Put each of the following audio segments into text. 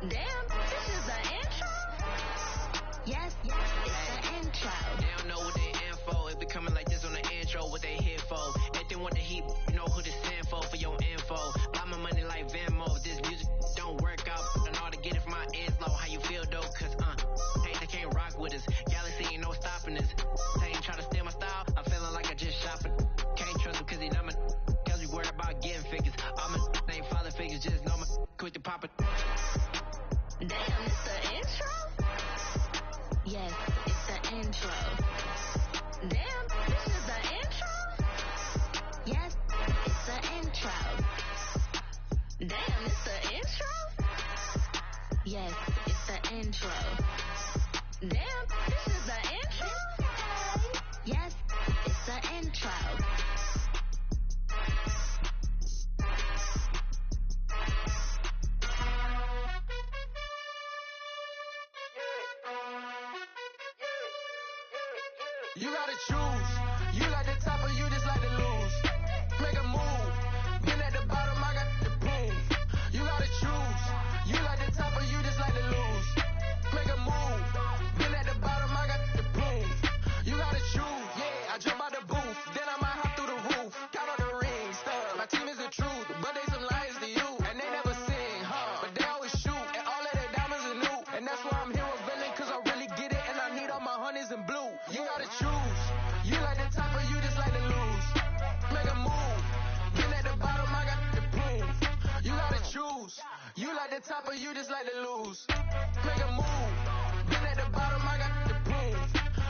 Damn, this is the intro? Yes, it's the intro. They don't know what they in for. It be coming like this on the intro, what they here for. If they want the heat, you know who to send for your info. Buy my money like Venmo. This music don't work out. And all to get it from my ears low. How you feel though? Cause hey, they can't rock with us. Galaxy ain't no stopping us. They ain't trying to steal my style. I'm feeling like I just shopping. Can't trust him cause he not my cause we worried about getting figures. All my ain't father figures, just know my quit the pop it. Damn, it's the intro? Yes, it's the intro. Damn, this is the intro? Yes, it's the intro. Damn, it's the intro? Yes, it's the intro. Damn, this is the intro? Yes, it's the intro. You gotta choose. You like the top or you just like to lose. Make a move. Been at the bottom, I got the proof. You gotta choose. You like the top or you just like to lose. Make a move. Been at the bottom, I got the proof. You gotta choose. Yeah, I jump out the booth. Then I might hop through the roof. Count on the rings. My team is the truth. But they some liars to you. And they never sing, but they always shoot. And all of their diamonds are new. And that's why I'm here with villain. Cause I really get it. And I need all my honeys in blue. You gotta choose. You like the top or you just like to lose. Make a move. Been at the bottom, I got the proof. You gotta choose. You like the top or you just like to lose. Make a move. Been at the bottom, I got the proof.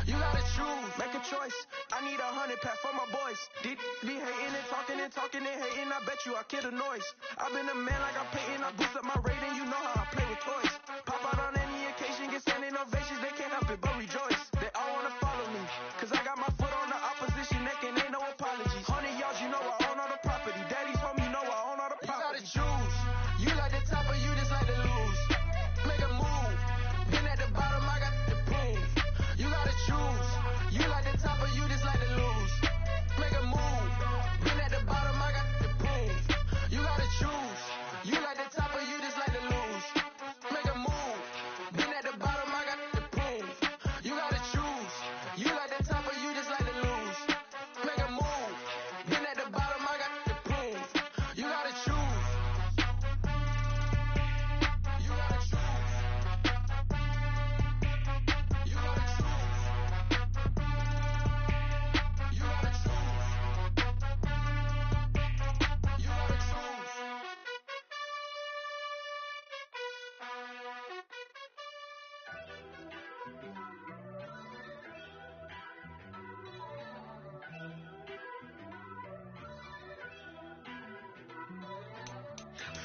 You gotta choose. Make a choice. I need 100 pack for my boys. Be hating and talking and hating. I bet you I kill the noise. I've been a man like I'm Peyton. I boost up my rating. You know how I play with toys. Pop out on any occasion, get standing ovations. They can't help it but rejoice. They all wanna follow me. Cause I got my foot on the opposition neck and ain't no apologies. 100 yards, you know I own all the property. Daddy's home, you know I own all the property. You gotta choose. You like the top or you just like to lose. Make a move. Been at the bottom, I got the proof. You gotta choose. You like the top or you just like to lose. Make a move. Been at the bottom, I got the proof. You gotta choose. You like the top or you just like to lose. Make a move. Been at the bottom, I got the proof. You gotta choose. You like the top or you just like to lose. Make a move. Been at the bottom, I got the proof. You gotta choose. You gotta choose. You gotta choose. You gotta choose. You gotta choose.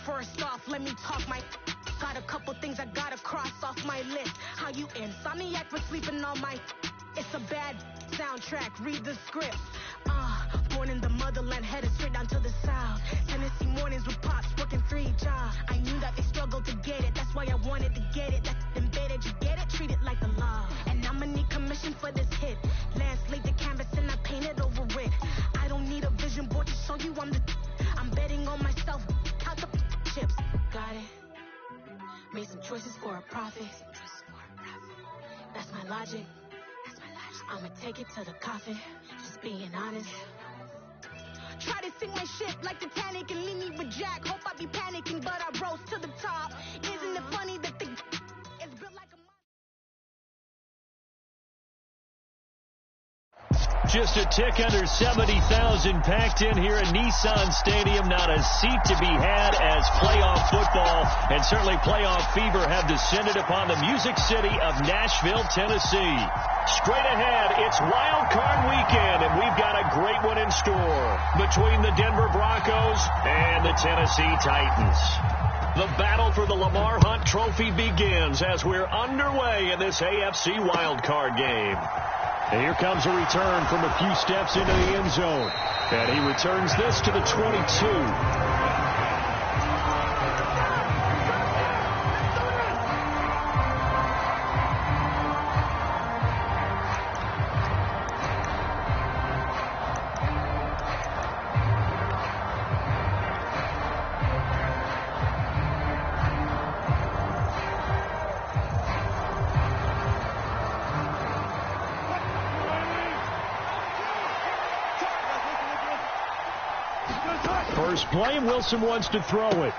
First off, let me talk my got a couple things I gotta cross off my list. How you insomniac for sleeping on my it's a bad soundtrack, read the script. Born in the motherland, headed straight down to the south. Tennessee mornings with pops, working 3 jobs. I knew that they struggled to get it, that's why I wanted to get it. That's embedded, you get it, treat it like the law. And I'ma need commission for this hit. Lance laid the canvas and I painted over it. I don't need a vision board to show you I'm betting on myself, count the chips. Got it. Made some choices for a profit. That's my logic. I'ma take it to the coffin. Just being honest. Try to sink my ship like Titanic and leave me with Jack. Hope I be panicking, but I rose to the top. Isn't it funny that the is built like a Just a tick under 70,000 packed in here at Nissan Stadium. Not a seat to be had as playoff football and certainly playoff fever have descended upon the Music City of Nashville, Tennessee. Straight ahead, it's Wild Card Weekend, and we've got a great one in store between the Denver Broncos and the Tennessee Titans. The battle for the Lamar Hunt Trophy begins as we're underway in this AFC Wild Card game. And here comes a return from a few steps into the end zone. And he returns this to the 22. first play, and Wilson wants to throw it.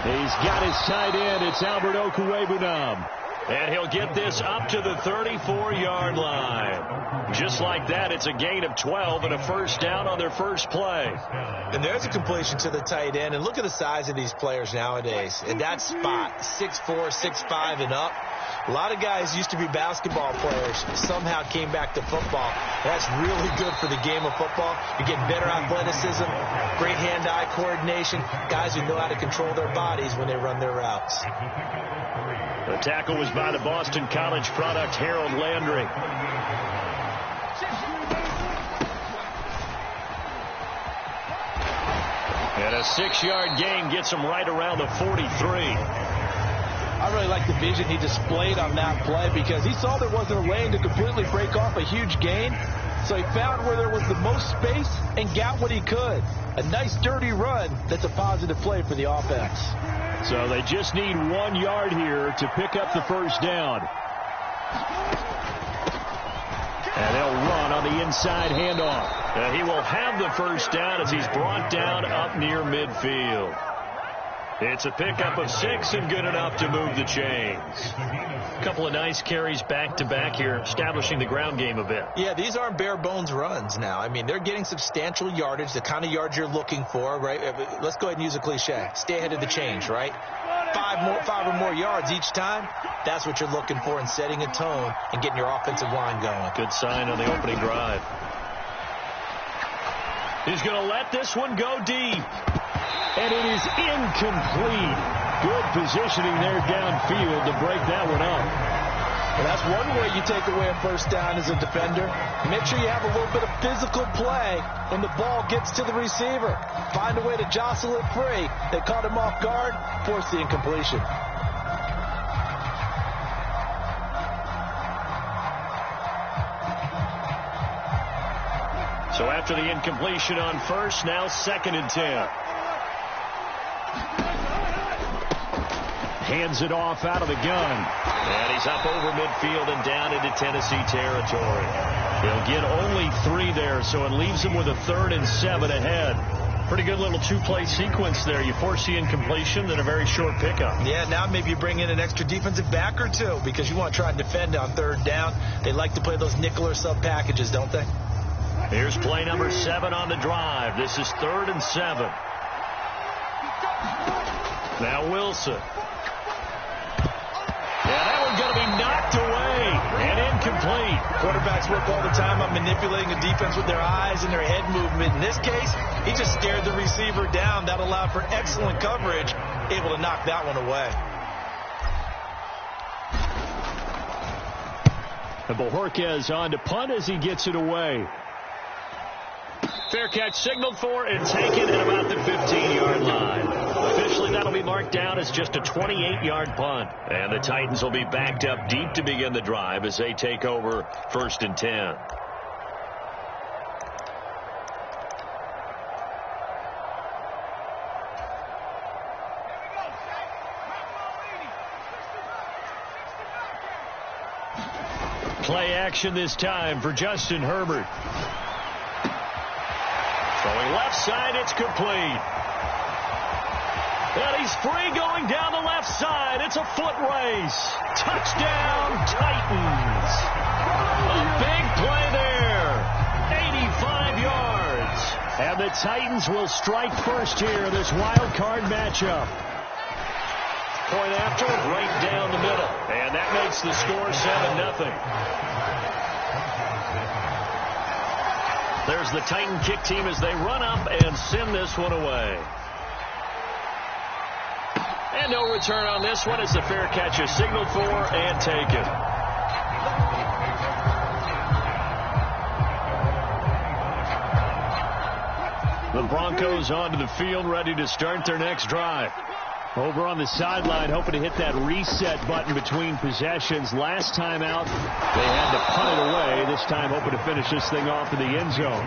He's got his tight end. It's Albert Okwuegbunam. And he'll get this up to the 34-yard line. Just like that, it's a gain of 12 and a first down on their first play. And there's a completion to the tight end. And look at the size of these players nowadays. In that spot, 6'4", 6'5", and up. A lot of guys used to be basketball players, somehow came back to football. That's really good for the game of football. You get better athleticism, great hand-eye coordination, guys who know how to control their bodies when they run their routes. The tackle was by the Boston College product, Harold Landry. And a 6-yard gain gets him right around the 43. I really like the vision he displayed on that play because he saw there wasn't a lane to completely break off a huge gain. So he found where there was the most space and got what he could. A nice dirty run that's a positive play for the offense. So they just need 1 yard here to pick up the first down. And they'll run on the inside handoff. And he will have the first down as he's brought down up near midfield. It's a pickup of 6 and good enough to move the chains. A couple of nice carries back-to-back here, establishing the ground game a bit. Yeah, these aren't bare-bones runs now. I mean, they're getting substantial yardage, the kind of yards you're looking for, right? Let's go ahead and use a cliche. Stay ahead of the change, right? 5 or more yards each time. That's what you're looking for in setting a tone and getting your offensive line going. Good sign on the opening drive. He's going to let this one go deep. And it is incomplete. Good positioning there downfield to break that one up. Well, that's one way you take away a first down as a defender. Make sure you have a little bit of physical play when the ball gets to the receiver. Find a way to jostle it free. They caught him off guard, forced the incompletion. So after the incompletion on first, now 2nd and 10. Hands it off out of the gun. And he's up over midfield and down into Tennessee territory. They'll get only 3 there, so it leaves them with a 3rd and 7 ahead. Pretty good little 2-play sequence there. You force the incompletion, then a very short pickup. Yeah, now maybe you bring in an extra defensive back or 2 because you want to try and defend on 3rd down. They like to play those nickel or sub packages, don't they? Here's play number 7 on the drive. This is 3rd and 7. Now Wilson. Yeah, that one's going to be knocked away and incomplete. Quarterbacks work all the time on manipulating the defense with their eyes and their head movement. In this case, he just stared the receiver down. That allowed for excellent coverage, able to knock that one away. And Bojorquez on to punt as he gets it away. Fair catch signaled for and taken at about the 15-yard line. Officially, that'll be marked down as just a 28-yard punt. And the Titans will be backed up deep to begin the drive as they take over 1st and 10. Play action this time for Justin Herbert. Going left side, it's complete. And he's free going down the left side. It's a foot race. Touchdown, Titans. A big play there. 85 yards. And the Titans will strike first here in this wild card matchup. Point after, right down the middle. And that makes the score 7-0. There's the Titan kick team as they run up and send this one away. And no return on this one as the fair catch is signaled for and taken. The Broncos onto the field ready to start their next drive. Over on the sideline, hoping to hit that reset button between possessions. Last time out, they had to punt it away. This time, hoping to finish this thing off in the end zone.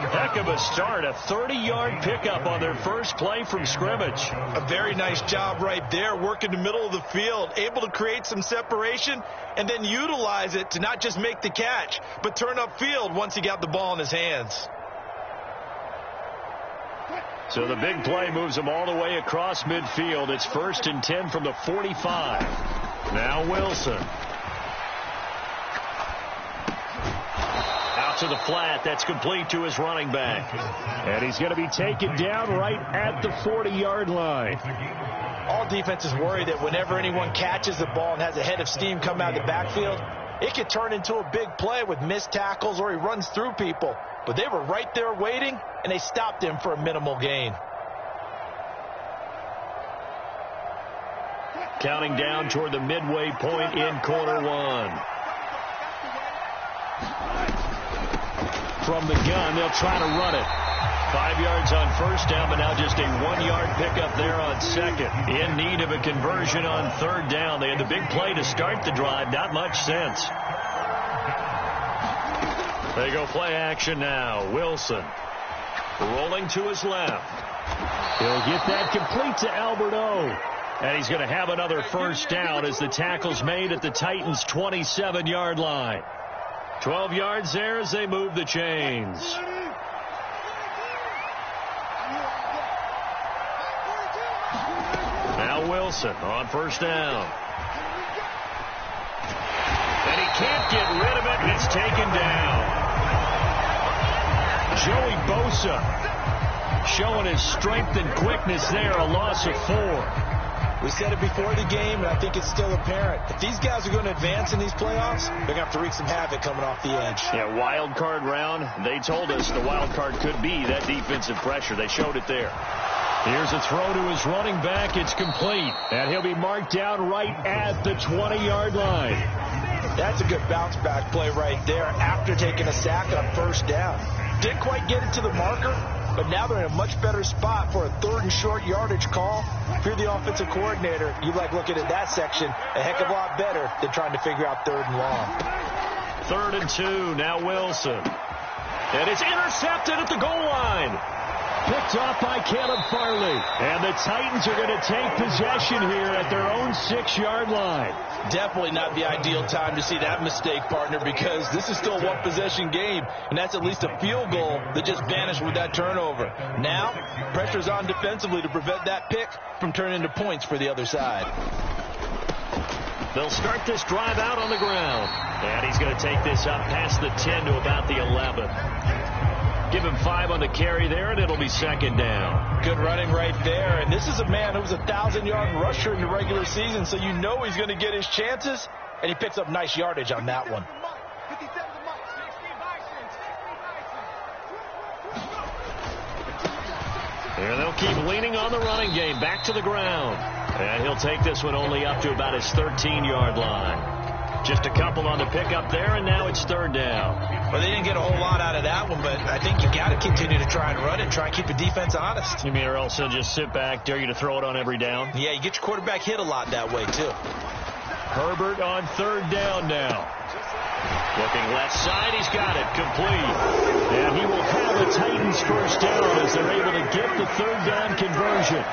Heck of a start. A 30-yard pickup on their first play from scrimmage. A very nice job right there, working the middle of the field, able to create some separation, and then utilize it to not just make the catch, but turn upfield once he got the ball in his hands. So the big play moves them all the way across midfield. It's 1st and 10 from the 45. Now Wilson. Out to the flat. That's complete to his running back. And he's going to be taken down right at the 40-yard line. All defenses worry that whenever anyone catches the ball and has a head of steam come out of the backfield, it could turn into a big play with missed tackles or he runs through people. But they were right there waiting, and they stopped him for a minimal gain. Counting down toward the midway point in quarter one. From the gun, they'll try to run it. 5 yards on first down, but now just a 1-yard pickup there on second. In need of a conversion on third down. They had the big play to start the drive. Not much sense. They go play action now. Wilson rolling to his left. He'll get that complete to Albert O. And he's going to have another first down as the tackle's made at the Titans' 27-yard line. 12 yards there as they move the chains. Now Wilson on first down. And he can't get rid of it, and it's taken down. Joey Bosa showing his strength and quickness there, a loss of 4. We said it before the game, and I think it's still apparent. If these guys are going to advance in these playoffs, they're going to have to wreak some havoc coming off the edge. Yeah, wild card round. They told us the wild card could be that defensive pressure. They showed it there. Here's a throw to his running back. It's complete. And he'll be marked down right at the 20-yard line. That's a good bounce back play right there after taking a sack on first down. Didn't quite get it to the marker, but now they're in a much better spot for a 3rd and short yardage call. If you're the offensive coordinator, you like looking at that section a heck of a lot better than trying to figure out 3rd and long. 3rd and 2, now Wilson. And it's intercepted at the goal line. Picked off by Caleb Farley. And the Titans are going to take possession here at their own 6-yard line. Definitely not the ideal time to see that mistake, partner, because this is still a one-possession game, and that's at least a field goal that just vanished with that turnover. Now, pressure's on defensively to prevent that pick from turning into points for the other side. They'll start this drive out on the ground. And he's going to take this up past the 10 to about the 11. Give him 5 on the carry there, and it'll be 2nd down. Good running right there. And this is a man who was a 1,000-yard rusher in the regular season, so you know he's going to get his chances, and he picks up nice yardage on that one. Here they'll keep leaning on the running game. Back to the ground. And he'll take this one only up to about his 13-yard line. Just a couple on the pickup there, and now it's 3rd down. Well, they didn't get a whole lot out of that one, but I think you got to continue to try and run it, try and keep the defense honest. You mean or else they'll just sit back, dare you to throw it on every down? Yeah, you get your quarterback hit a lot that way, too. Herbert on 3rd down now. Looking left side, he's got it, complete. And he will have a Titans first down as they're able to get the 3rd down conversion.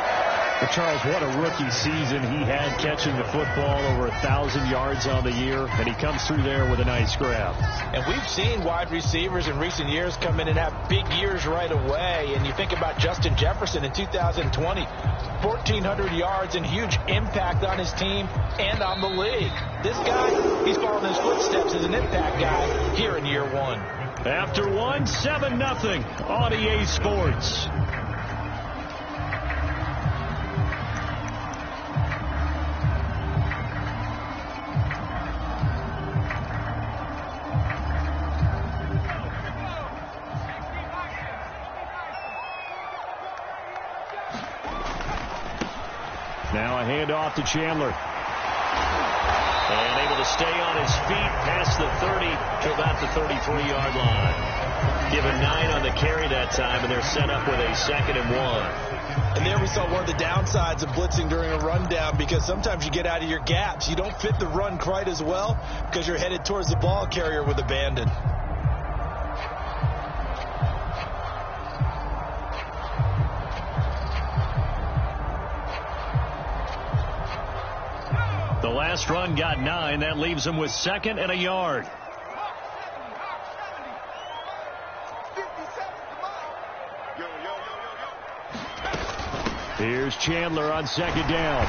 But Charles, what a rookie season he had catching the football, over 1,000 yards on the year, and he comes through there with a nice grab. And we've seen wide receivers in recent years come in and have big years right away. And you think about Justin Jefferson in 2020, 1,400 yards and huge impact on his team and on the league. This guy, he's following his footsteps as an impact guy here in year 1. After 1, 7-0 on EA Sports. Now a handoff to Chandler. And able to stay on his feet past the 30 to about the 33-yard line. Given 9 on the carry that time, and they're set up with a 2nd and 1. And there we saw one of the downsides of blitzing during a rundown, because sometimes you get out of your gaps. You don't fit the run quite as well because you're headed towards the ball carrier with abandon. The last run got 9. That leaves him with 2nd and a yard. Here's Chandler on second down.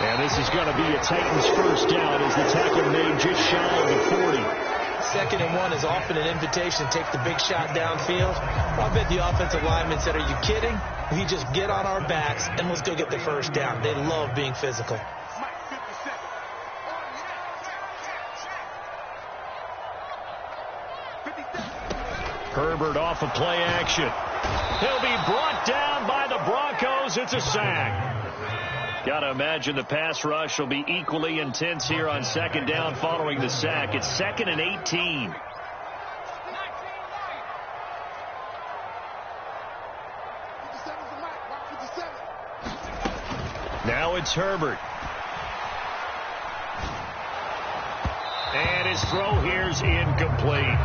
And this is going to be a Titans first down as the tackle made just shy of the 40. 2nd and 1 is often an invitation to take the big shot downfield. I bet the offensive linemen said, are you kidding? We just get on our backs and let's go get the first down. They love being physical. Herbert off of play action. He'll be brought down by the Broncos. It's a sack. Got to imagine the pass rush will be equally intense here on second down following the sack. It's 2nd and 18. Now it's Herbert. And his throw here's incomplete.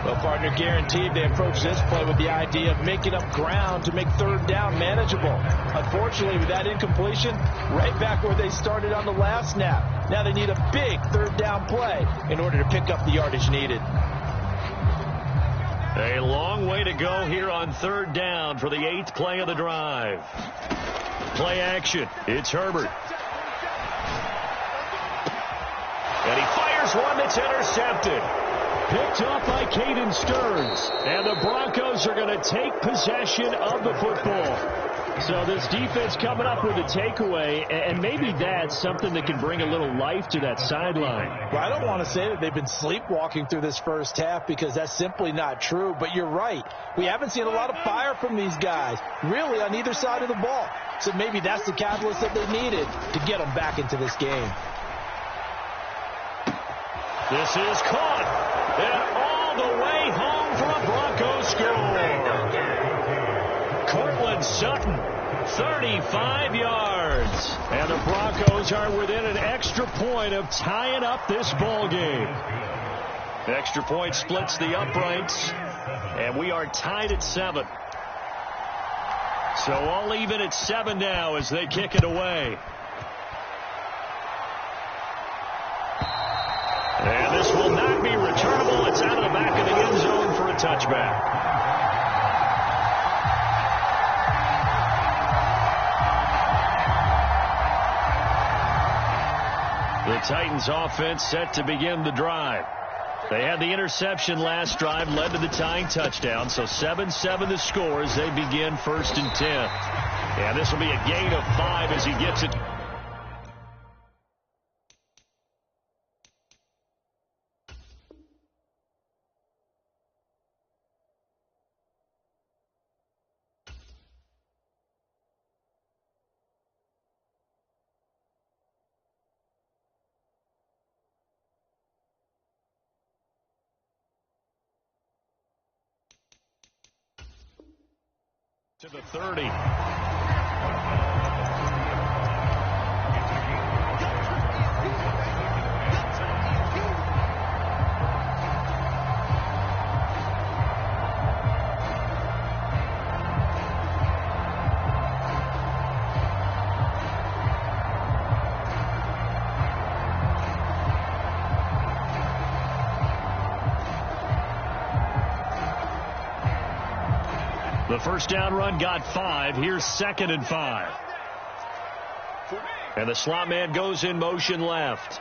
Well, partner, guaranteed they approach this play with the idea of making up ground to make 3rd down manageable. Unfortunately, with that incompletion, right back where they started on the last snap. Now they need a big 3rd down play in order to pick up the yardage needed. A long way to go here on 3rd down for the 8th play of the drive. Play action. It's Herbert. And he fires one that's intercepted. Picked off by Caden Stearns. And the Broncos are going to take possession of the football. So this defense coming up with a takeaway, and maybe that's something that can bring a little life to that sideline. Well, I don't want to say that they've been sleepwalking through this first half because that's simply not true, but you're right. We haven't seen a lot of fire from these guys, really, on either side of the ball. So maybe that's the catalyst that they needed to get them back into this game. This is caught. And all the way home for a Broncos score. Cortland Sutton, 35 yards. And the Broncos are within an extra point of tying up this ball game. Extra point splits the uprights. And we are tied at 7. So all even at 7 now as they kick it away. And this will not be returnable. It's out of the back of the end zone for a touchback. The Titans offense set to begin the drive. They had the interception last drive, led to the tying touchdown. So 7-7 the score as they begin 1st and 10. And this will be a gain of 5 as he gets it. To the 30. The first down run got 5. Here's 2nd and 5. And the slot man goes in motion left.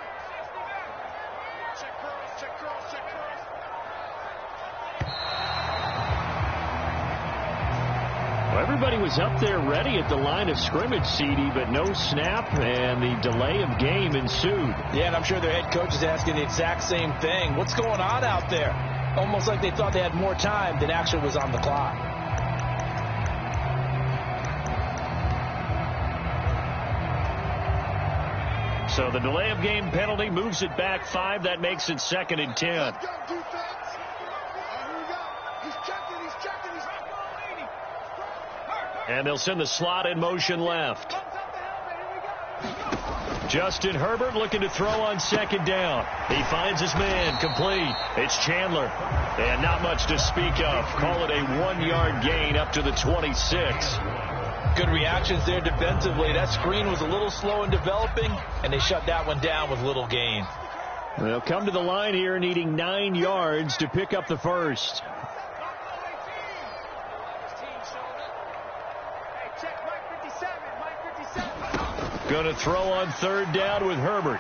Well, everybody was up there ready at the line of scrimmage, CD, but no snap, and the delay of game ensued. Yeah, and I'm sure their head coach is asking the exact same thing. What's going on out there? Almost like they thought they had more time than actually was on the clock. So the delay of game penalty moves it back 5. That makes it 2nd and 10. And they'll send the slot in motion left. Justin Herbert looking to throw on 2nd down. He finds his man complete. It's Chandler. And not much to speak of. Call it a 1-yard gain up to the 26. Good reactions there defensively. That screen was a little slow in developing, and they shut that one down with little gain. They'll come to the line here needing 9 yards to pick up the first. Going to throw on third down with Herbert.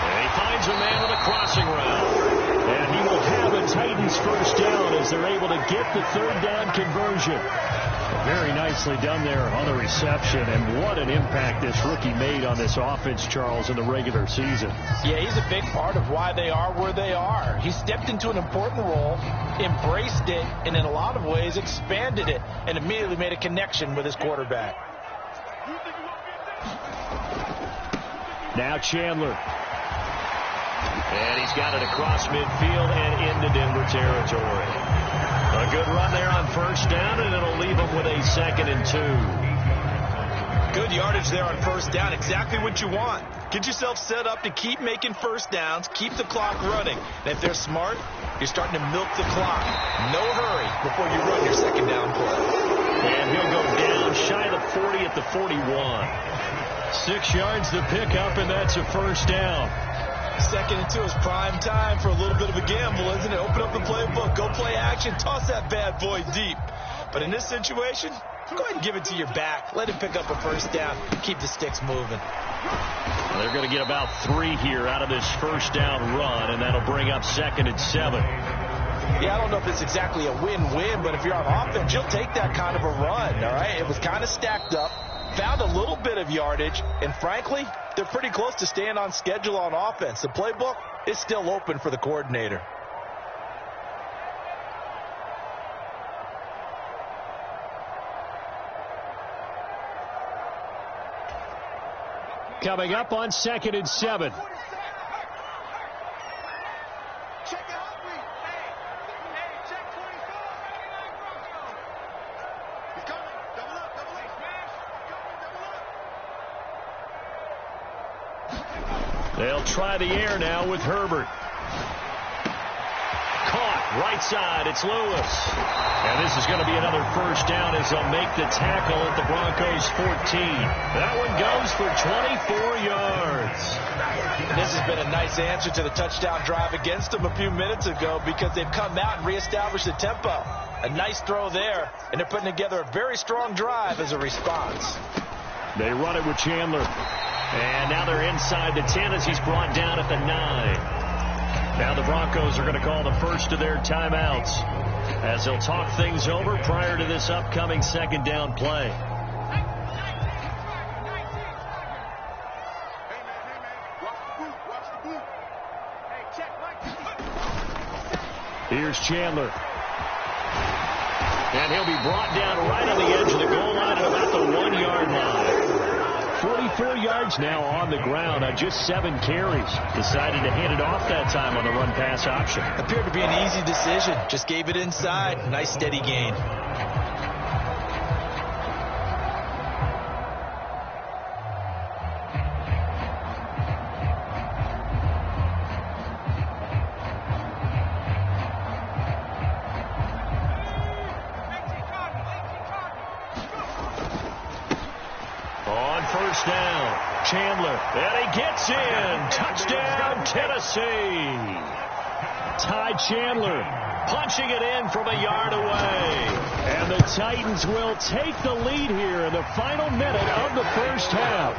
And he finds a man with a crossing route. And he will have a Titans first down as they're able to get the third down conversion. Very nicely done there on the reception, and what an impact this rookie made on this offense, Charles, in the regular season. Yeah, he's a big part of why they are where they are. He stepped into an important role, embraced it, and in a lot of ways expanded it, and immediately made a connection with his quarterback. Now Chandler. And he's got it across midfield and into Denver territory. A good run there on first down, and it'll leave him with a 2nd and 2. Good yardage there on first down. Exactly what you want. Get yourself set up to keep making first downs, keep the clock running. And if they're smart, you're starting to milk the clock. No hurry before you run your second down play. And he'll go down shy of the 40 at the 41. 6 yards to pick up, and that's a first down. 2nd and 2 is prime time for a little bit of a gamble, isn't it? Open up the playbook, go play action, toss that bad boy deep. But in this situation, go ahead and give it to your back. Let him pick up a first down. Keep the sticks moving. Well, they're going to get about 3 here out of this first down run, and that'll bring up 2nd and 7. Yeah, I don't know if it's exactly a win-win, but if you're on offense, you'll take that kind of a run, all right? It was kind of stacked up, found a little bit of yardage, and frankly, they're pretty close to staying on schedule on offense. The playbook is still open for the coordinator. Coming up on 2nd and 7. They'll try the air now with Herbert. Caught right side. It's Lewis. And this is going to be another first down as they'll make the tackle at the Broncos 14. That one goes for 24 yards. This has been a nice answer to the touchdown drive against them a few minutes ago because they've come out and reestablished the tempo. A nice throw there, and they're putting together a very strong drive as a response. They run it with Chandler. And now they're inside the 10 as he's brought down at the 9. Now the Broncos are going to call the first of their timeouts as they'll talk things over prior to this upcoming 2nd down play. Here's Chandler. And he'll be brought down right on the edge of the goal line at about the 1-yard line. 44 yards now on the ground on just 7 carries. Decided to hand it off that time on the run-pass option. Appeared to be an easy decision. Just gave it inside. Nice steady gain. Down. Chandler. And he gets in. Touchdown, Tennessee. Ty Chandler punching it in from a yard away. And the Titans will take the lead here in the final minute of the first half.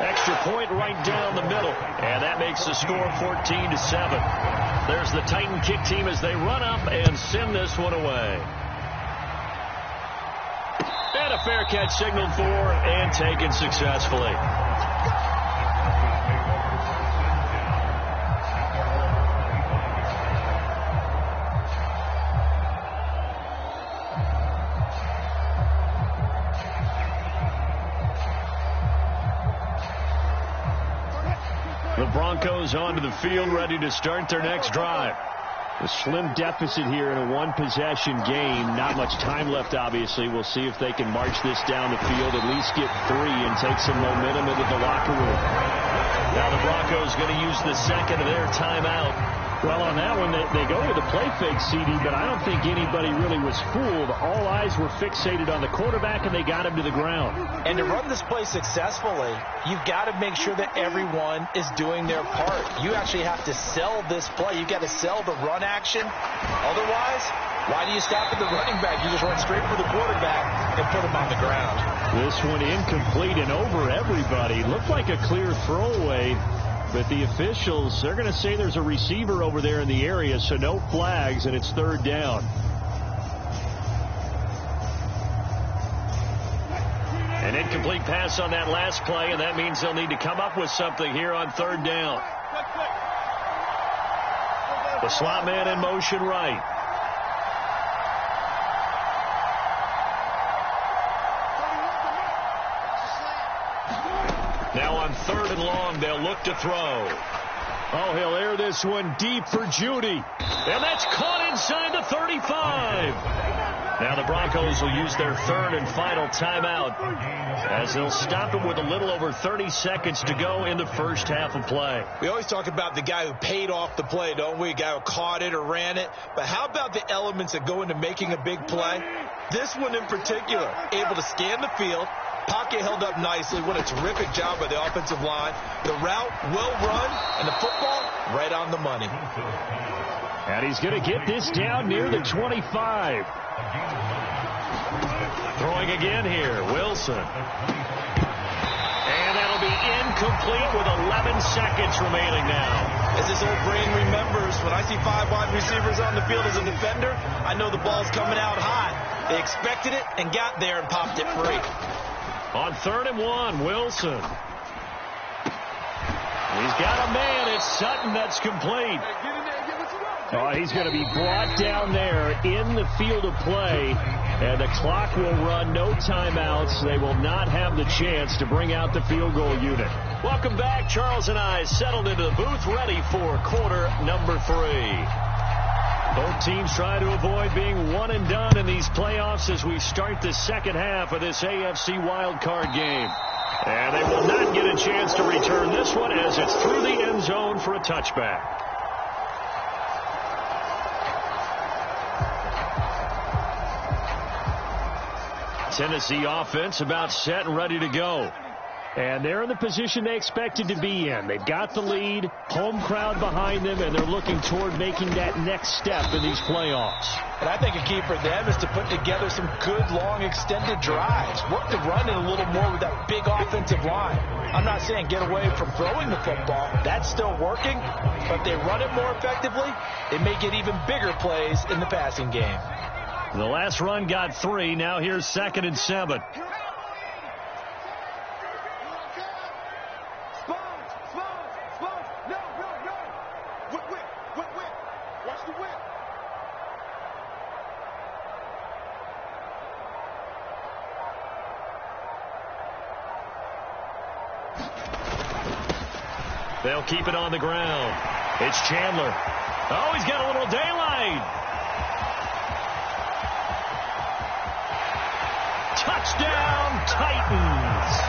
Extra point right down the middle. And that makes the score 14-7. There's the Titan kick team as they run up and send this one away. And a fair catch signaled for and taken successfully. The Broncos onto the field, ready to start their next drive. A slim deficit here in a one-possession game. Not much time left, obviously. We'll see if they can march this down the field, at least get 3 and take some momentum into the locker room. Now the Broncos going to use the second of their timeout. Well, on that one, they go with a play fake, CD, but I don't think anybody really was fooled. All eyes were fixated on the quarterback, and they got him to the ground. And to run this play successfully, you've got to make sure that everyone is doing their part. You actually have to sell this play. You've got to sell the run action. Otherwise, why do you stop at the running back? You just run straight for the quarterback and put him on the ground. This one incomplete and over everybody. Looked like a clear throwaway. But the officials, they're going to say there's a receiver over there in the area, so no flags, and it's third down. An incomplete pass on that last play, and that means they'll need to come up with something here on third down. The slot man in motion right. Now on third and long, they'll look to throw. Oh, he'll air this one deep for Judy. And that's caught inside the 35. Now the Broncos will use their third and final timeout as they'll stop him with a little over 30 seconds to go in the first half of play. We always talk about the guy who paid off the play, don't we? A guy who caught it or ran it. But how about the elements that go into making a big play? This one in particular, able to scan the field. Pocket held up nicely. What a terrific job by the offensive line. The route well run, and the football right on the money. And he's going to get this down near the 25. Throwing again here, Wilson. And that'll be incomplete with 11 seconds remaining now. As his old brain remembers, when I see 5 wide receivers on the field as a defender, I know the ball's coming out hot. They expected it and got there and popped it free. On third and one, Wilson. He's got a man. It's Sutton that's complete. Oh, he's going to be brought down there in the field of play, and the clock will run. No timeouts. They will not have the chance to bring out the field goal unit. Welcome back. Charles and I settled into the booth, ready for quarter number 3. Both teams try to avoid being one and done in these playoffs as we start the second half of this AFC wildcard game. And they will not get a chance to return this one as it's through the end zone for a touchback. Tennessee offense about set and ready to go. And they're in the position they expected to be in. They've got the lead, home crowd behind them, and they're looking toward making that next step in these playoffs. And I think a key for them is to put together some good, long, extended drives. Work the run in a little more with that big offensive line. I'm not saying get away from throwing the football. That's still working. But if they run it more effectively, they may get even bigger plays in the passing game. The last run got 3. Now here's 2nd and 7. They'll keep it on the ground. It's Chandler. Oh, he's got a little daylight. Touchdown, Titans.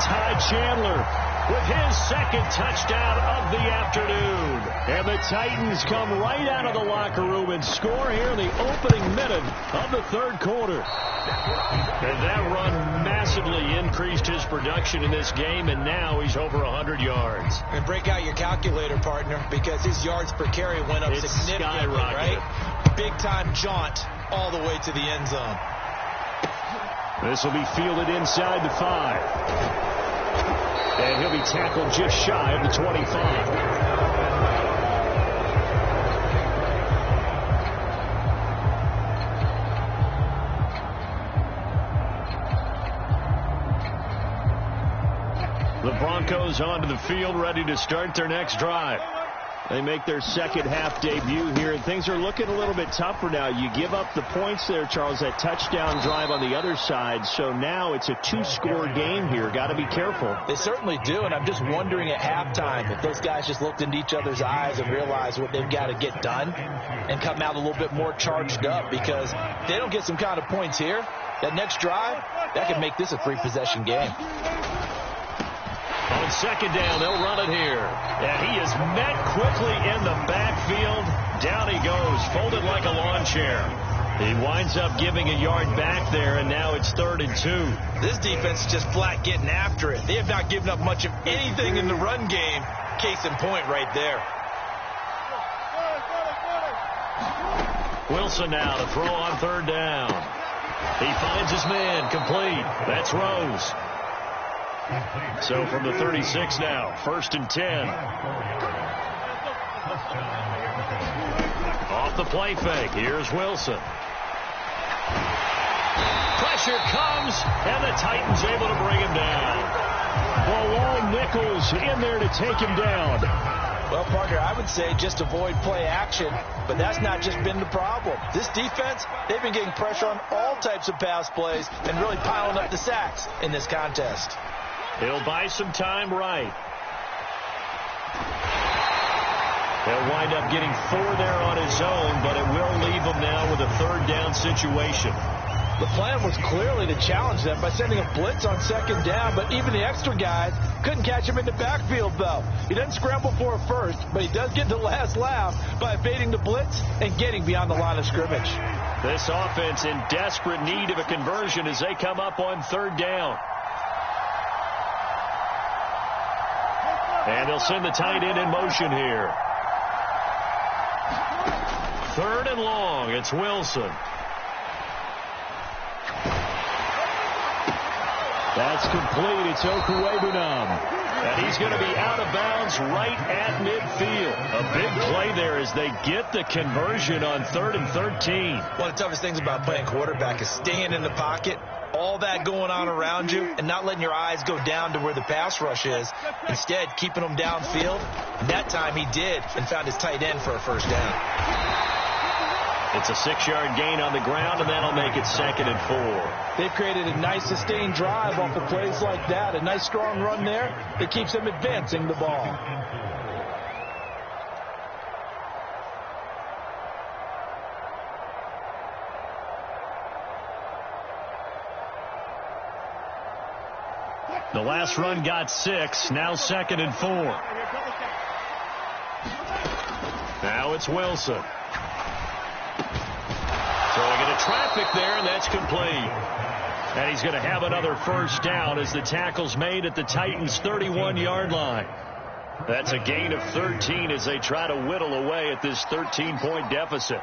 Ty Chandler with his 2nd touchdown of the afternoon. And the Titans come right out of the locker room and score here in the opening minute of the 3rd quarter. And that run massively increased his production in this game, and now he's over 100 yards. And break out your calculator, partner, because his yards per carry went up significantly, right? Big-time jaunt all the way to the end zone. This will be fielded inside the 5. And he'll be tackled just shy of the 25. The Broncos onto the field, ready to start their next drive. They make their second half debut here, and things are looking a little bit tougher now. You give up the points there, Charles, that touchdown drive on the other side. So now it's a 2-score game here. Got to be careful. They certainly do, and I'm just wondering at halftime if those guys just looked into each other's eyes and realized what they've got to get done and come out a little bit more charged up, because if they don't get some kind of points here, that next drive, that could make this a 3-possession game. On On second down, they'll run it here. And he is met quickly in the backfield. Down he goes, folded like a lawn chair. He winds up giving a yard back there, and now it's 3rd and 2. This defense is just flat getting after it. They have not given up much of anything in the run game. Case in point right there. Wilson now to throw on 3rd down. He finds his man, complete. That's Rose. So from the 36 now, 1st and 10. Off the play fake, here's Wilson. Pressure comes, and the Titans able to bring him down. Well, long Nichols in there to take him down. Well, partner, I would say just avoid play action, but that's not just been the problem. This defense, they've been getting pressure on all types of pass plays and really piling up the sacks in this contest. He'll buy some time right. He'll wind up getting 4 there on his own, but it will leave him now with a 3rd down situation. The plan was clearly to challenge them by sending a blitz on 2nd down, but even the extra guys couldn't catch him in the backfield, though. He doesn't scramble for a first, but he does get the last laugh by evading the blitz and getting beyond the line of scrimmage. This offense in desperate need of a conversion as they come up on 3rd down. And they'll send the tight end in motion here. 3rd and long. It's Wilson. That's complete. It's Okwuegbunam. And he's going to be out of bounds right at midfield. A big play there as they get the conversion on 3rd and 13. One of the toughest things about playing quarterback is staying in the pocket, all that going on around you, and not letting your eyes go down to where the pass rush is. Instead, keeping them downfield. And that time he did and found his tight end for a 1st down. It's a 6-yard gain on the ground, and that'll make it 2nd and 4. They've created a nice sustained drive off of plays like that. A nice strong run there that keeps them advancing the ball. The last run got 6. Now 2nd and 4. Now it's Wilson. Throwing into traffic there, and that's complete. And he's going to have another 1st down as the tackle's made at the Titans' 31-yard line. That's a gain of 13 as they try to whittle away at this 13-point deficit.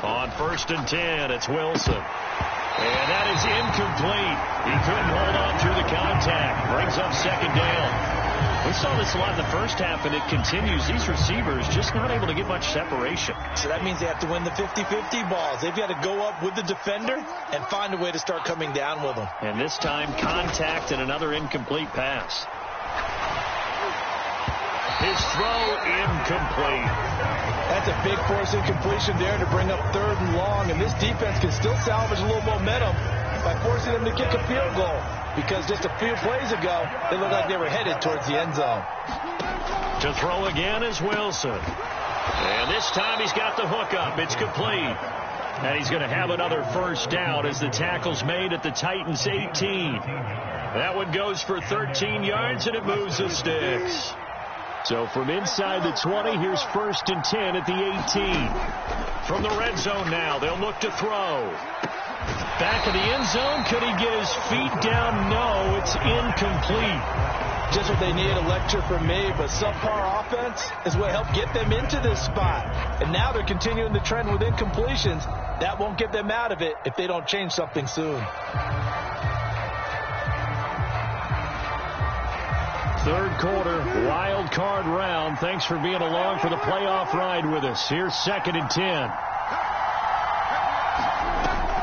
On 1st and 10, it's Wilson. And that is incomplete. He couldn't hold on through the contact. Brings up 2nd down. We saw this a lot in the first half, and it continues. These receivers just not able to get much separation. So that means they have to win the 50-50 balls. They've got to go up with the defender and find a way to start coming down with them. And this time, contact and another incomplete pass. His throw incomplete. That's a big force incompletion there to bring up 3rd and long, and this defense can still salvage a little momentum by forcing them to kick a field goal, because just a few plays ago, they looked like they were headed towards the end zone. To throw again is Wilson. And this time he's got the hook up. It's complete. And he's going to have another 1st down as the tackle's made at the Titans' 18. That one goes for 13 yards, and it moves the sticks. So from inside the 20, here's 1st and 10 at the 18. From the red zone now, they'll look to throw. Back of the end zone, could he get his feet down? No, it's incomplete. Just what they need, a lecture from me, but subpar offense is what helped get them into this spot. And now they're continuing the trend with incompletions. That won't get them out of it if they don't change something soon. 3rd quarter, wild card round. Thanks for being along for the playoff ride with us. Here's 2nd and 10.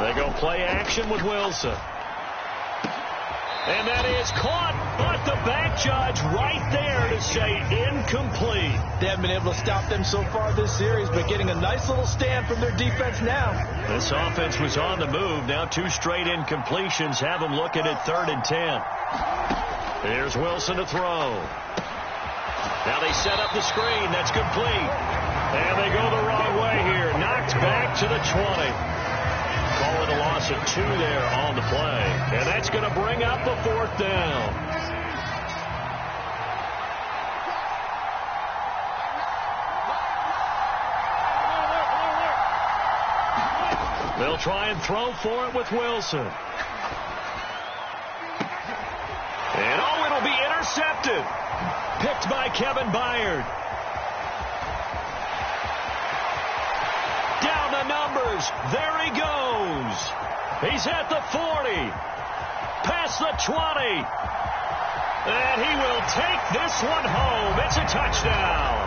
They go play action with Wilson. And that is caught, but the back judge right there to say incomplete. They haven't been able to stop them so far this series, but getting a nice little stand from their defense now. This offense was on the move. Now 2 straight incompletions have them looking at 3rd and 10. Here's Wilson to throw. Now they set up the screen. That's complete. And they go the wrong way here. Knocked back to the 20. Call with a loss of 2 there on the play. And that's going to bring up the 4th down. They'll try and throw for it with Wilson. And it'll be intercepted. Picked by Kevin Byard. Down the numbers. There he goes. He's at the 40. Past the 20. And he will take this one home. It's a touchdown.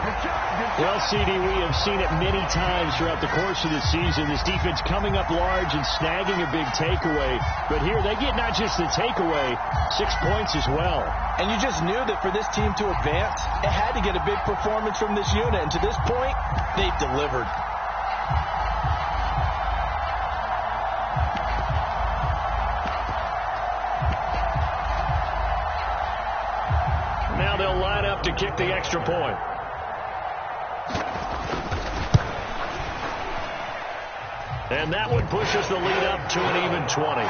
Well, CD, we have seen it many times throughout the course of the season. This defense coming up large and snagging a big takeaway. But here they get not just the takeaway, 6 points as well. And you just knew that for this team to advance, it had to get a big performance from this unit. And to this point, they've delivered. Now they'll line up to kick the extra point. And that one pushes the lead up to an even 20.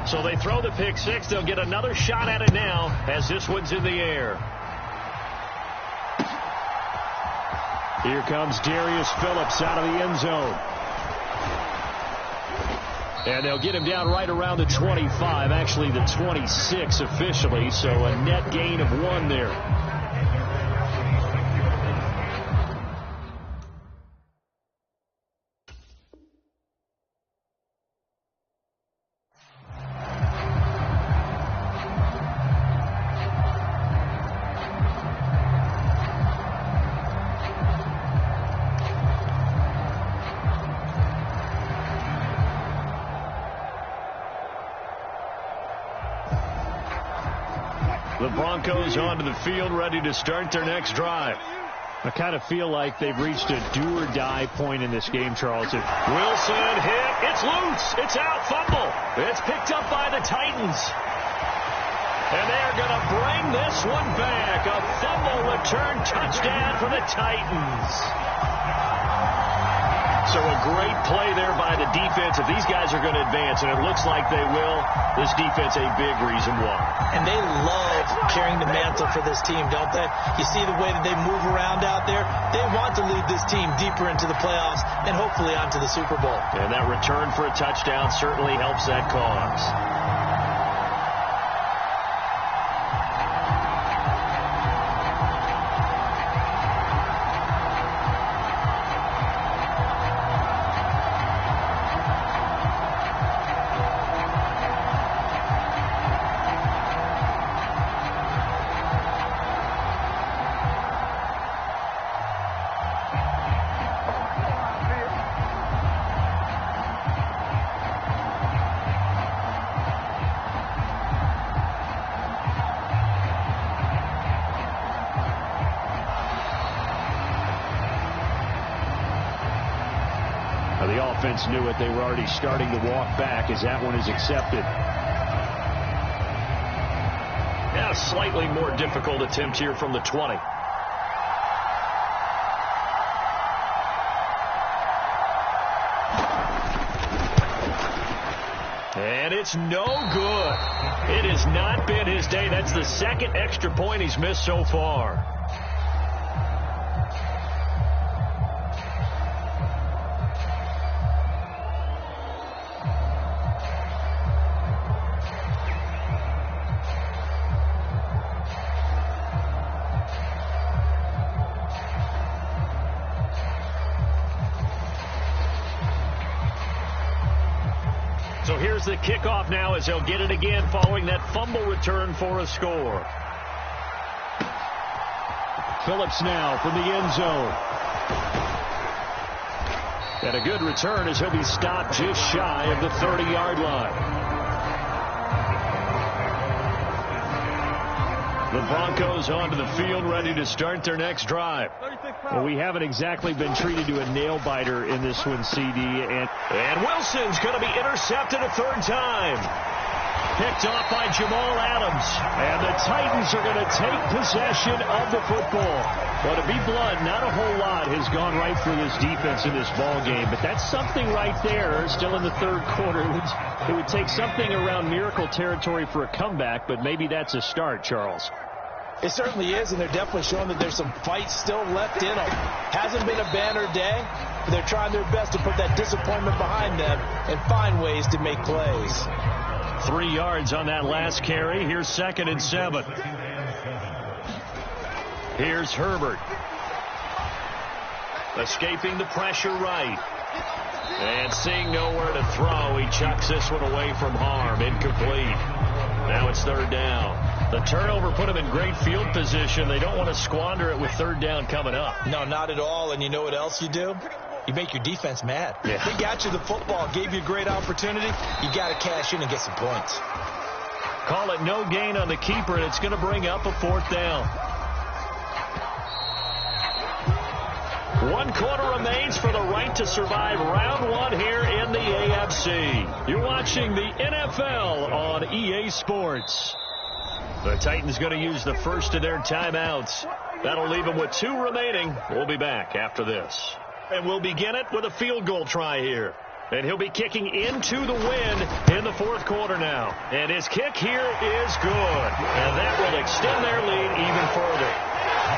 So they throw the pick six. They'll get another shot at it now as this one's in the air. Here comes Darius Phillips out of the end zone. And they'll get him down right around the 25, actually the 26 officially, so a net gain of 1 there. The Broncos onto the field, ready to start their next drive. I kind of feel like they've reached a do-or-die point in this game, Charles. Wilson hit. It's loose. It's out. Fumble. It's picked up by the Titans. And they're going to bring this one back. A fumble return touchdown for the Titans. So a great play there by the defense. If these guys are going to advance, and it looks like they will, this defense a big reason why. And they love carrying the mantle for this team, don't they? You see the way that they move around out there. They want to lead this team deeper into the playoffs and hopefully onto the Super Bowl. And that return for a touchdown certainly helps that cause. The offense knew it. They were already starting to walk back as that one is accepted. Yeah, a slightly more difficult attempt here from the 20. And it's no good. It has not been his day. That's the second extra point he's missed so far. So here's the kickoff now as they'll get it again following that fumble return for a score. Phillips now from the end zone. And a good return as he'll be stopped just shy of the 30-yard line. The Broncos onto the field, ready to start their next drive. Well, we haven't exactly been treated to a nail-biter in this one, CD. And Wilson's going to be intercepted a third time. Picked off by Jamal Adams. And the Titans are going to take possession of the football. Well, to be blunt, not a whole lot has gone right for this defense in this ball game. But that's something right there, still in the third quarter. It would take something around miracle territory for a comeback, but maybe that's a start, Charles. It certainly is, and they're definitely showing that there's some fight still left in them. Hasn't been a banner day, but they're trying their best to put that disappointment behind them and find ways to make plays. 3 yards on that last carry. Here's 2nd and 7. Here's Herbert. Escaping the pressure right. And seeing nowhere to throw, he chucks this one away from harm. Incomplete. Now it's 3rd down. The turnover put him in great field position. They don't want to squander it with 3rd down coming up. No, not at all. And you know what else you do? You make your defense mad. Yeah. They got you the football, gave you a great opportunity. You got to cash in and get some points. Call it no gain on the keeper, and it's going to bring up a 4th down. 1 quarter remains for the right to survive round 1 here in the AFC. You're watching the NFL on EA Sports. The Titans going to use the first of their timeouts. That'll leave them with 2 remaining. We'll be back after this. And we'll begin it with a field goal try here. And he'll be kicking into the wind in the 4th quarter now. And his kick here is good. And that will extend their lead even further.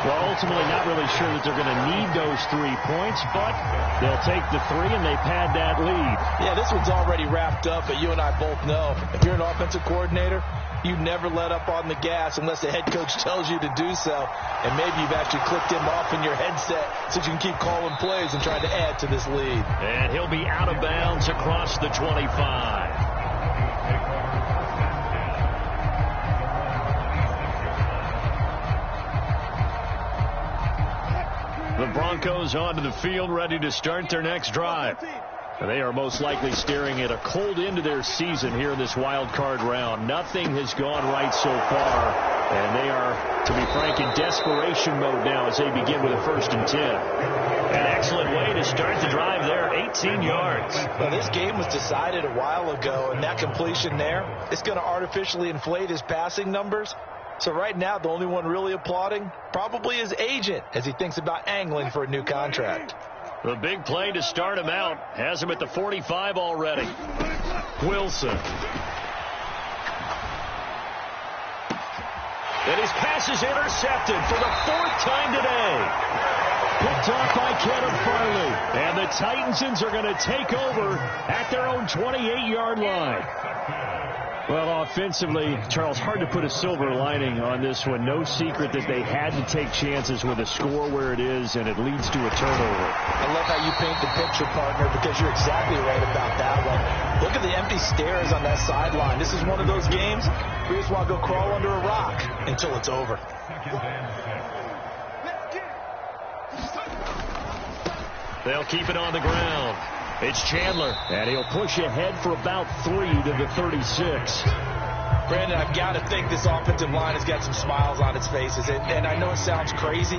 Well, ultimately not really sure that they're going to need those 3 points, but they'll take the 3 and they pad that lead. Yeah, this one's already wrapped up, but you and I both know if you're an offensive coordinator, you never let up on the gas unless the head coach tells you to do so. And maybe you've actually clicked him off in your headset so you can keep calling plays and trying to add to this lead. And he'll be out of bounds across the 25. The Broncos onto the field, ready to start their next drive. And they are most likely staring at a cold end to their season here in this wild card round. Nothing has gone right so far, and they are, to be frank, in desperation mode now as they begin with a 1st and 10. An excellent way to start the drive there, 18 yards. Well, this game was decided a while ago, and that completion there, it's going to artificially inflate his passing numbers. So right now, the only one really applauding probably his agent as he thinks about angling for a new contract. The big play to start him out has him at the 45 already. Wilson. And his pass is intercepted for the 4th time today. Picked off by Kenneth Farley. And the Titansons are going to take over at their own 28-yard line. Well, offensively, Charles, hard to put a silver lining on this one. No secret that they had to take chances with a score where it is, and it leads to a turnover. I love how you paint the picture, partner, because you're exactly right about that one. Look at the empty stares on that sideline. This is one of those games where you just want to go crawl under a rock until it's over. They'll keep it on the ground. It's Chandler, and he'll push ahead for about 3 to the 36. Brandon, I've got to think this offensive line has got some smiles on its faces. And I know it sounds crazy,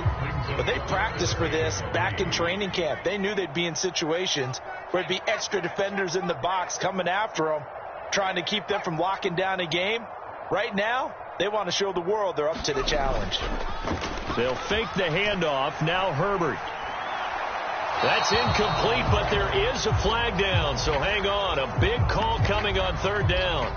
but they practiced for this back in training camp. They knew they'd be in situations where it'd be extra defenders in the box coming after them, trying to keep them from locking down a game. Right now, they want to show the world they're up to the challenge. They'll fake the handoff. Now Herbert. That's incomplete, but there is a flag down, so hang on. A big call coming on 3rd down.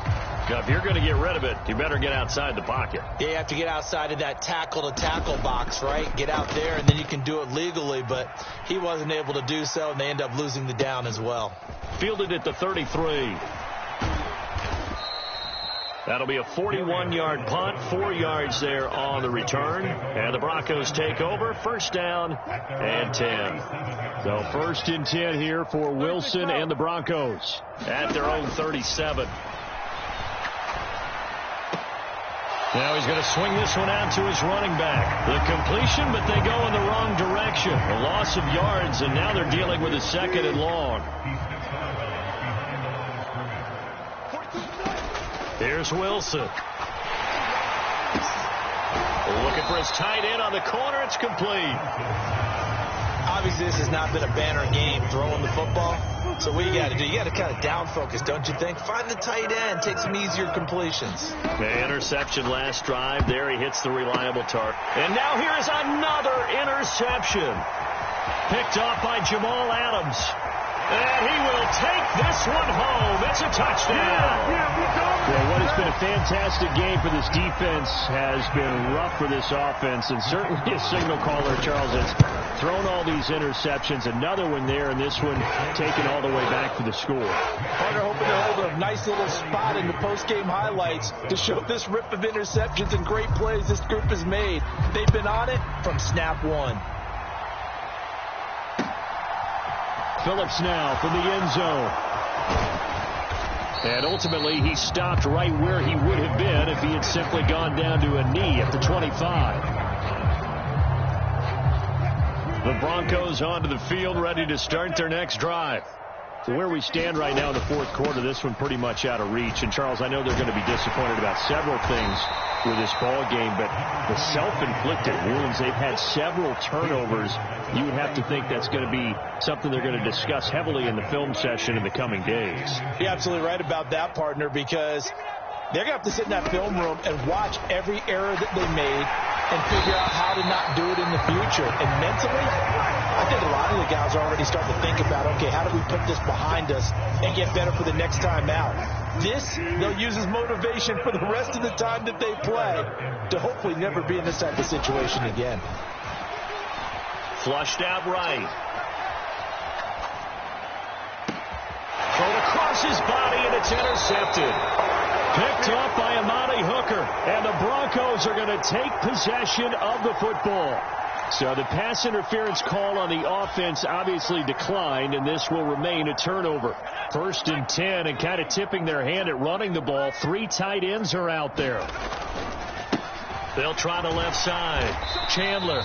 Now, if you're going to get rid of it, you better get outside the pocket. Yeah, you have to get outside of that tackle-to-tackle box, right? Get out there, and then you can do it legally, but he wasn't able to do so, and they end up losing the down as well. Fielded at the 33. That'll be a 41-yard punt, 4 yards there on the return. And the Broncos take over, 1st down and 10. So 1st and 10 here for Wilson and the Broncos at their own 37. Now he's going to swing this one out to his running back. The completion, but they go in the wrong direction. A loss of yards, and now they're dealing with a 2nd and long. Here's Wilson. Looking for his tight end on the corner. It's complete. Obviously, this has not been a banner game throwing the football. So what you got to do? You got to kind of down focus, don't you think? Find the tight end. Take some easier completions. The interception last drive. There he hits the reliable target. And now here is another interception. Picked off by Jamal Adams. And he will take this one home. It's a touchdown. Well, what has been a fantastic game for this defense has been rough for this offense. And certainly a signal caller, Charles, has thrown all these interceptions. Another one there, and this one taken all the way back for the score. Partner hoping to hold a nice little spot in the post-game highlights to show this rip of interceptions and great plays this group has made. They've been on it from snap one. Phillips now from the end zone. And ultimately, he stopped right where he would have been if he had simply gone down to a knee at the 25. The Broncos onto the field, ready to start their next drive. So where we stand right now in the fourth quarter, this one pretty much out of reach. And, Charles, I know they're going to be disappointed about several things with this ball game, but the self-inflicted wounds, they've had several turnovers. You would have to think that's going to be something they're going to discuss heavily in the film session in the coming days. You're absolutely right about that, partner, because they're going to have to sit in that film room and watch every error that they made and figure out how to not do it in the future. And mentally, I think a lot of the guys are already starting to think about, okay, how do we put this behind us and get better for the next time out? This, they'll use as motivation for the rest of the time that they play to hopefully never be in this type of situation again. Flushed out right. Thrown across his body, and it's intercepted. Picked off by Amani Hooker, and the Broncos are going to take possession of the football. So the pass interference call on the offense obviously declined, and this will remain a turnover. 1st and 10, and kind of tipping their hand at running the ball. 3 tight ends are out there. They'll try the left side. Chandler.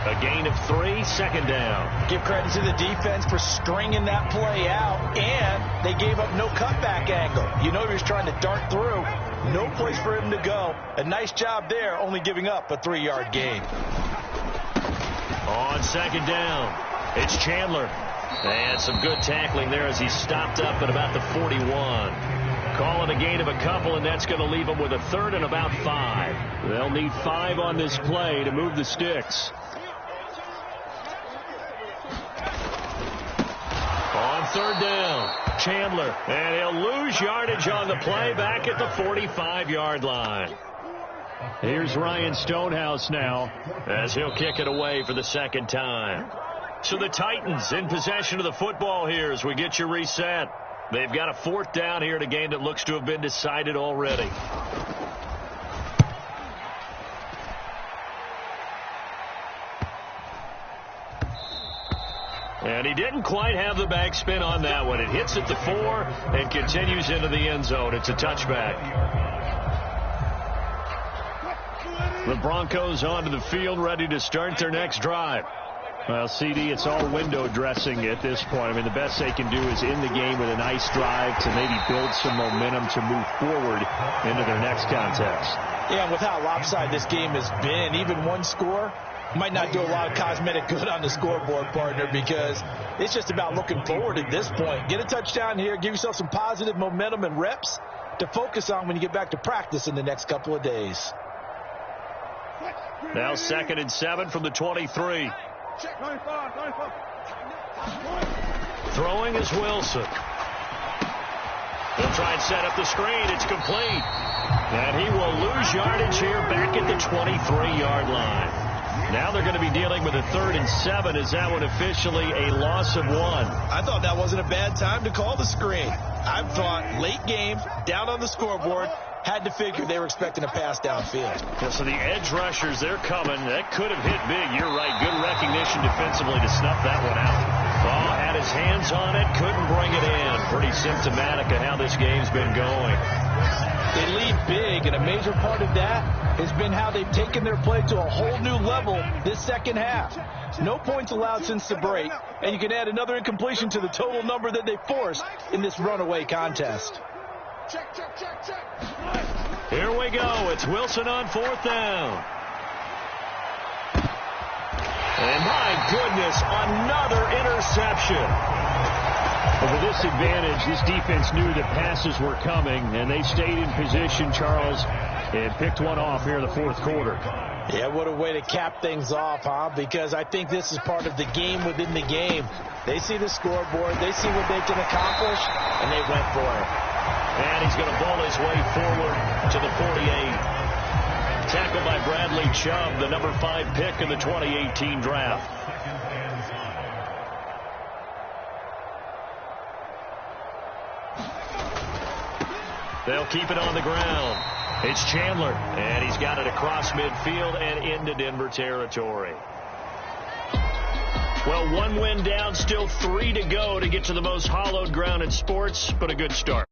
A gain of 3, 2nd down. Give credit to the defense for stringing that play out, and they gave up no cutback angle. You know he was trying to dart through. No place for him to go. A nice job there, only giving up a 3-yard gain. On 2nd down, it's Chandler. And some good tackling there as he stopped up at about the 41. Calling a gain of a couple, and that's going to leave them with a 3rd and about 5. They'll need 5 on this play to move the sticks. On 3rd down, Chandler, and he'll lose yardage on the play back at the 45-yard line. Here's Ryan Stonehouse now as he'll kick it away for the 2nd time. So the Titans in possession of the football here as we get you reset. They've got a 4th down here in a game that looks to have been decided already. And he didn't quite have the backspin on that one. It hits at the 4 and continues into the end zone. It's a touchback. The Broncos onto the field, ready to start their next drive. Well, CD, it's all window dressing at this point. I mean, the best they can do is in the game with a nice drive to maybe build some momentum to move forward into their next contest. Yeah, and with how lopsided this game has been, even one score might not do a lot of cosmetic good on the scoreboard, partner, because it's just about looking forward at this point. Get a touchdown here, give yourself some positive momentum and reps to focus on when you get back to practice in the next couple of days. Now 2nd and 7 from the 23. Throwing is Wilson. He'll try and set up the screen. It's complete. And he will lose yardage here back at the 23-yard line. Now they're going to be dealing with a 3rd and 7. Is that one officially a loss of 1? I thought that wasn't a bad time to call the screen. I thought late game, down on the scoreboard, had to figure they were expecting a pass downfield. Yeah, so the edge rushers, they're coming. That could have hit big. You're right. Good recognition defensively to snuff that one out. Ball had his hands on it, couldn't bring it in. Pretty symptomatic of how this game's been going. They lead big, and a major part of that has been how they've taken their play to a whole new level this 2nd half. No points allowed since the break, and you can add another incompletion to the total number that they forced in this runaway contest. Here we go. It's Wilson on 4th down. And my goodness, another interception. But with this advantage, this defense knew that passes were coming, and they stayed in position, Charles, and picked one off here in the fourth quarter. Yeah, what a way to cap things off, huh? Because I think this is part of the game within the game. They see the scoreboard, they see what they can accomplish, and they went for it. And he's going to bowl his way forward to the 48. Tackled by Bradley Chubb, the number 5 pick in the 2018 draft. They'll keep it on the ground. It's Chandler, and he's got it across midfield and into Denver territory. Well, 1 win down, still 3 to go to get to the most hallowed ground in sports, but a good start.